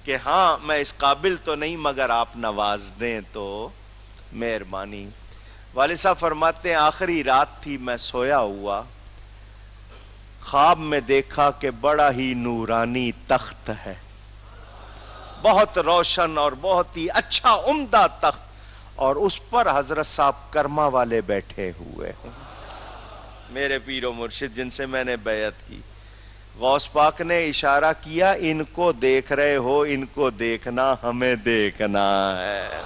کہ ہاں میں اس قابل تو نہیں مگر آپ نواز دیں تو مہربانی. والد صاحب فرماتے ہیں آخری رات تھی، میں سویا ہوا، خواب میں دیکھا کہ بڑا ہی نورانی تخت ہے، بہت روشن اور بہت ہی اچھا عمدہ تخت، اور اس پر حضرت صاحب کرما والے بیٹھے ہوئے ہیں، میرے پیر و مرشد جن سے میں نے بیعت کی. غوث پاک نے اشارہ کیا ان کو دیکھ رہے ہو، ان کو دیکھنا ہمیں دیکھنا ہے.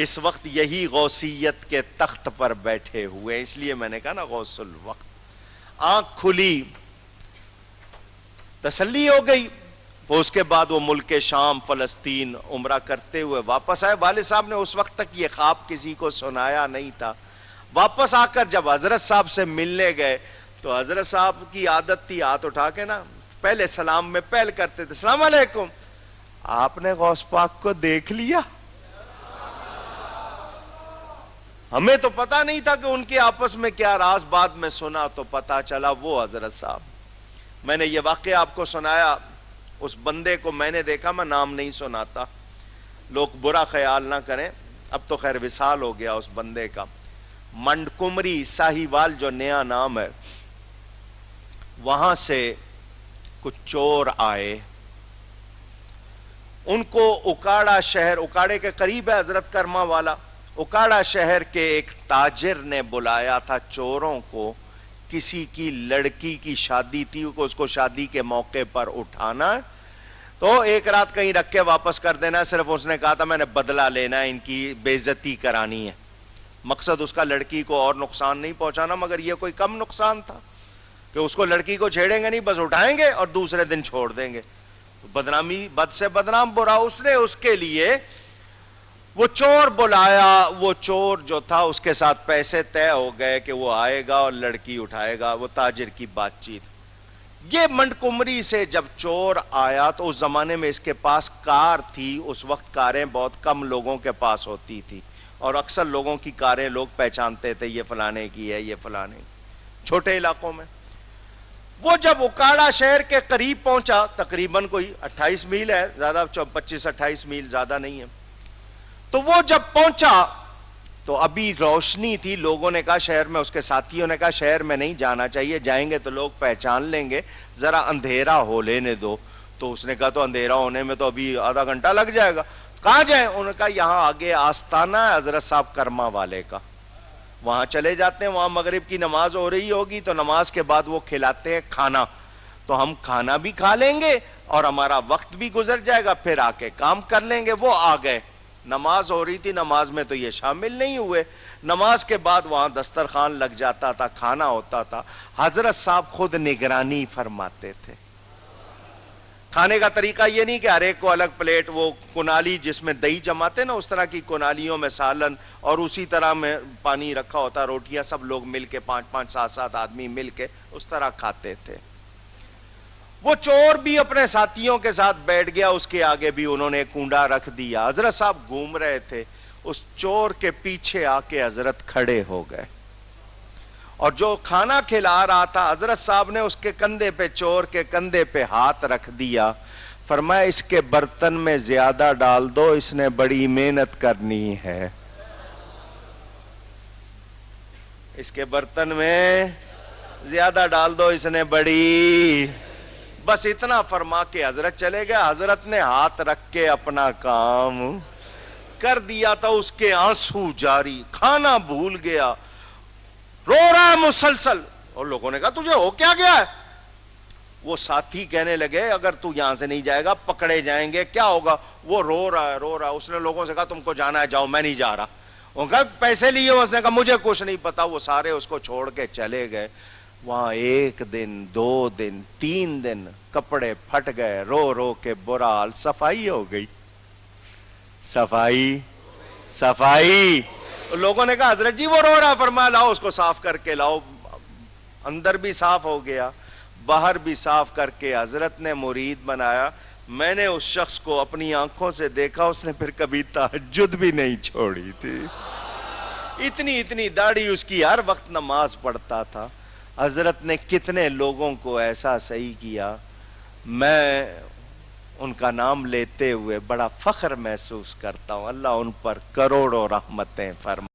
اس وقت یہی غوثیت کے تخت پر بیٹھے ہوئے، اس لیے میں نے کہا نا غوث الوقت. آنکھ کھلی، تسلی ہو گئی. اس کے بعد وہ ملک شام فلسطین عمرہ کرتے ہوئے واپس آئے. والد صاحب نے اس وقت تک یہ خواب کسی کو سنایا نہیں تھا. واپس آ کر جب حضرت صاحب سے ملنے گئے تو حضرت صاحب کی عادت تھی ہاتھ اٹھا کے نا پہلے سلام میں پہل کرتے تھے، السلام علیکم. آپ نے غوث پاک کو دیکھ لیا؟ ہمیں تو پتا نہیں تھا کہ ان کے آپس میں کیا راز، بعد میں سنا تو پتا چلا وہ حضرت صاحب. میں نے یہ واقعہ آپ کو سنایا، اس بندے کو میں نے دیکھا، میں نام نہیں سناتا، لوگ برا خیال نہ کریں، اب تو خیر وصال ہو گیا اس بندے کا. منڈ کمری ساہیوال جو نیا نام ہے، وہاں سے کچھ چور آئے. ان کو اکاڑا شہر، اکاڑے کے قریب ہے حضرت کرما والا، اکاڑا شہر کے ایک تاجر نے بلایا تھا چوروں کو. کسی کی لڑکی کی شادی تھی، اس کو شادی کے موقع پر اٹھانا ہے تو ایک رات کہیں رکھ کے واپس کر دینا ہے. صرف اس نے کہا تھا میں نے بدلہ لینا ہے، ان کی بے عزتی کرانی ہے. مقصد اس کا لڑکی کو اور نقصان نہیں پہنچانا، مگر یہ کوئی کم نقصان تھا کہ اس کو لڑکی کو چھیڑیں گے نہیں، بس اٹھائیں گے اور دوسرے دن چھوڑ دیں گے. بدنامی، بد سے بدنام برا. اس نے اس کے لیے وہ چور بلایا. وہ چور جو تھا اس کے ساتھ پیسے طے ہو گئے کہ وہ آئے گا اور لڑکی اٹھائے گا. وہ تاجر کی بات چیت. یہ منڈ کمری سے جب چور آیا تو اس زمانے میں اس کے پاس کار تھی. اس وقت کاریں بہت کم لوگوں کے پاس ہوتی تھی اور اکثر لوگوں کی کاریں لوگ پہچانتے تھے، یہ فلانے کی ہے، یہ فلانے، چھوٹے علاقوں میں. وہ جب اکاڑا شہر کے قریب پہنچا، تقریباً کوئی 28 میل ہے، زیادہ 25-28 میل زیادہ نہیں ہے. تو وہ جب پہنچا تو ابھی روشنی تھی. لوگوں نے کہا شہر میں، اس کے ساتھیوں نے کہا شہر میں نہیں جانا چاہیے، جائیں گے تو لوگ پہچان لیں گے، ذرا اندھیرا ہو لینے دو. تو اس نے کہا تو اندھیرا ہونے میں تو ابھی آدھا گھنٹہ لگ جائے گا. کہاں جائیں؟ انہوں نے کہا یہاں آگے آستانہ ہے حضرت صاحب کرما والے کا، وہاں چلے جاتے ہیں. وہاں مغرب کی نماز ہو رہی ہوگی تو نماز کے بعد وہ کھلاتے ہیں کھانا، تو ہم کھانا بھی کھا لیں گے اور ہمارا وقت بھی گزر جائے گا، پھر آ کے کام کر لیں گے. وہ آ گئے، نماز ہو رہی تھی، نماز میں تو یہ شامل نہیں ہوئے. نماز کے بعد وہاں دسترخوان لگ جاتا تھا، کھانا ہوتا تھا. حضرت صاحب خود نگرانی فرماتے تھے. کھانے کا طریقہ یہ نہیں کہ ہر ایک کو الگ پلیٹ، وہ کنالی جس میں دہی جماتے نا اس طرح کی کنالیوں میں سالن، اور اسی طرح میں پانی رکھا ہوتا، روٹیاں، سب لوگ مل کے 5-5 7-7 آدمی مل کے اس طرح کھاتے تھے. وہ چور بھی اپنے ساتھیوں کے ساتھ بیٹھ گیا، اس کے آگے بھی انہوں نے کنڈا رکھ دیا. حضرت صاحب گھوم رہے تھے، اس چور کے پیچھے آ کے حضرت کھڑے ہو گئے اور جو کھانا کھلا رہا تھا حضرت صاحب نے اس کے کندھے پہ، چور کے کندھے پہ ہاتھ رکھ دیا. فرمایا اس کے برتن میں زیادہ ڈال دو، اس نے بڑی محنت کرنی ہے. اس کے برتن میں زیادہ ڈال دو، اس نے بڑی، بس اتنا فرما کے حضرت چلے گئے. حضرت نے ہاتھ رکھ کے اپنا کام کر دیا تھا. اس کے آنسو جاری، کھانا بھول گیا، رو رہا ہے مسلسل. اور لوگوں نے کہا تجھے ہو کیا گیا ہے؟ وہ ساتھی کہنے لگے اگر تو یہاں سے نہیں جائے گا پکڑے جائیں گے، کیا ہوگا؟ وہ رو رہا ہے، رو رہا ہے. اس نے لوگوں سے کہا تم کو جانا ہے جاؤ، میں نہیں جا رہا. وہ کہا پیسے لیے؟ اس نے کہا مجھے کچھ نہیں پتا. وہ سارے اس کو چھوڑ کے چلے گئے. وہاں 1 دن 2 دن 3 دن کپڑے پھٹ گئے، رو رو کے برا حال. صفائی ہو گئی، صفائی صفائی. لوگوں نے کہا حضرت جی وہ رو رہا. فرمایا لاؤ اس کو صاف کر کے لاؤ. اندر بھی صاف ہو گیا، باہر بھی صاف کر کے حضرت نے مرید بنایا. میں نے اس شخص کو اپنی آنکھوں سے دیکھا، اس نے پھر کبھی تہجد بھی نہیں چھوڑی تھی. اتنی اتنی داڑھی اس کی، ہر وقت نماز پڑھتا تھا. حضرت نے کتنے لوگوں کو ایسا صحیح کیا. میں ان کا نام لیتے ہوئے بڑا فخر محسوس کرتا ہوں. اللہ ان پر کروڑوں رحمتیں فرمائے.